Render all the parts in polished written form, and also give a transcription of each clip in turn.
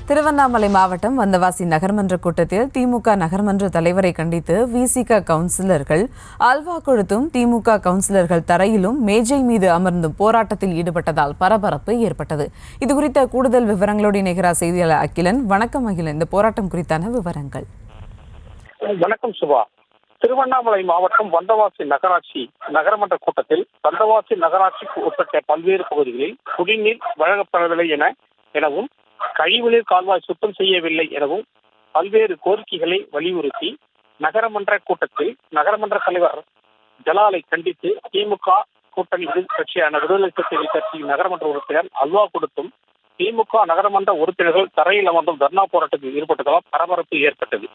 திருவண்ணாமலை மாவட்டம் வந்தவாசி நகர்மன்ற கூட்டத்தில் திமுக நகர்மன்ற தலைவரை கண்டித்து விசிக கவுன்சிலர்கள் அல்வா கொடுத்தும் திமுக கவுன்சிலர்கள் தரையிலும் மேஜை மீது அமர்ந்தும் போராட்டத்தில் ஈடுபட்டதால் பரபரப்பு ஏற்பட்டது. இதுகுறித்த கூடுதல் விவரங்களோடு இணைகிறார் செய்தியாளர் அகிலன். வணக்கம் அகிலன், இந்த போராட்டம் குறித்தான விவரங்கள். வணக்கம் சுபா. திருவண்ணாமலை மாவட்டம் வந்தவாசி நகராட்சி நகரமன்ற கூட்டத்தில் வந்தவாசி நகராட்சிக்கு உட்பட்ட பல்வேறு பகுதிகளில் குடிநீர் வழங்கப்படவில்லை எனவும் கழிவுநீர் கால்வாய் சுத்தம் செய்யவில்லை எனவும் பல்வேறு கோரிக்கைகளை வலியுறுத்தி நகரமன்ற கூட்டத்தில் நகரமன்ற தலைவர் ஜலாலை கண்டித்து திமுக கூட்டணி கட்சியான விடுதலை சிறுத்தைகள் கட்சி நகரமன்ற உறுப்பினர் அல்வா கொடுத்தும் திமுக நகரமன்ற உறுப்பினர்கள் தரையில் அமர்ந்தும் தர்ணா போராட்டத்தில் ஈடுபட்டதால் பரபரப்பு ஏற்பட்டது.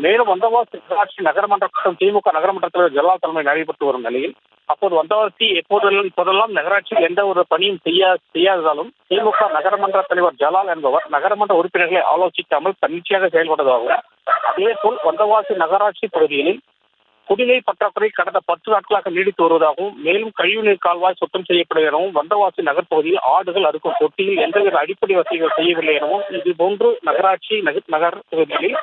மேலும் வந்தவாசி நகராட்சி நகரமன்ற கூட்டம் திமுக நகரமன்ற தலைவர் ஜலால் தலைமை நடைபெற்று வரும் நிலையில் அப்போது வந்தவாசி இப்போதெல்லாம் நகராட்சியில் எந்த ஒரு பணியும் செய்யாததாலும் திமுக நகரமன்ற தலைவர் ஜலால் என்பவர் நகரமன்ற உறுப்பினர்களை ஆலோசிக்காமல் தன்னிச்சையாக செயல்பட்டதாகவும், அதேபோல் வந்தவாசி நகராட்சி பகுதிகளில் குடிநீர் பற்றாக்குறை கடந்த 10 நாட்களாக நீடித்து வருவதாகவும், மேலும் கழிவுநீர் கால்வாய் சுத்தம் செய்யப்படும் எனவும், வந்தவாசி நகர் பகுதியில் ஆடுகள் அறுக்கும் தொட்டியில் எந்தவித அடிப்படை வசதிகள் செய்யவில்லை எனவும், இதுபோன்று நகராட்சி நகர் பகுதிகளில்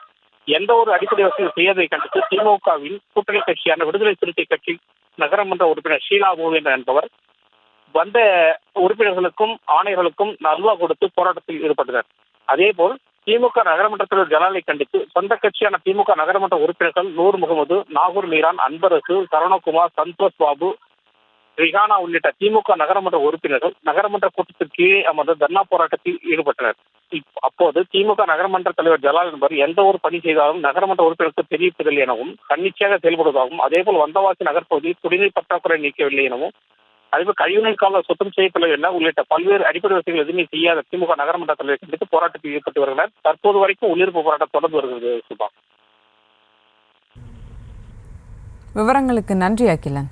எந்த ஒரு அடிப்படை வசதிகள் செய்யதை கண்டித்து திமுகவின் கூட்டணி கட்சியான விடுதலை சிறுத்தை கட்சி நகரமன்ற உறுப்பினர் ஷீலா மூவேந்தர் என்பவர் வந்த உறுப்பினர்களுக்கும் ஆணையர்களுக்கும் அல்வா கொடுத்து போராட்டத்தில் ஈடுபட்டனர். அதேபோல் திமுக நகரமன்ற தலைவர் ஜலாலை கண்டித்து சொந்த கட்சியான திமுக நகரமன்ற உறுப்பினர்கள் நூர் முகமது, நாகூர் மீரான், அன்பரசு, சரவணகுமார், சந்தோஷ் பாபு, ரிஹானா உள்ளிட்ட திமுக நகரமன்ற உறுப்பினர்கள் நகரமன்ற கூட்டத்திற்கு கீழே அமர்ந்து தர்ணா போராட்டத்தில் ஈடுபட்டனர். அப்போது திமுக நகரமன்ற தலைவர் ஜலால் என்பவர் எந்த ஒரு பணி செய்தாலும் நகரமன்ற உறுப்பினருக்கு தெரிவிப்பதில்லை எனவும், தன்னிச்சையாக செயல்படுவதாகவும், அதேபோல் வந்தவாசி நகர்பகுதியில் குடிநீர் பற்றாக்குறை நீக்கவில்லை எனவும், அதேபோல் கழிவுநீர் கால்வாய் சுத்தம் செய்யப்படவில்லை என உள்ளிட்ட பல்வேறு அடிப்படை வசதிகள் எதுவுமே செய்யாத திமுக நகரமன்ற தலைவரை கண்டித்து போராட்டத்தில் ஈடுபட்டு வருகிறார். தற்போது வரைக்கும் உள்ளிருப்பு போராட்டம் தொடர்ந்து வருகிறது. சுபா, விவரங்களுக்கு நன்றி அகிலன்.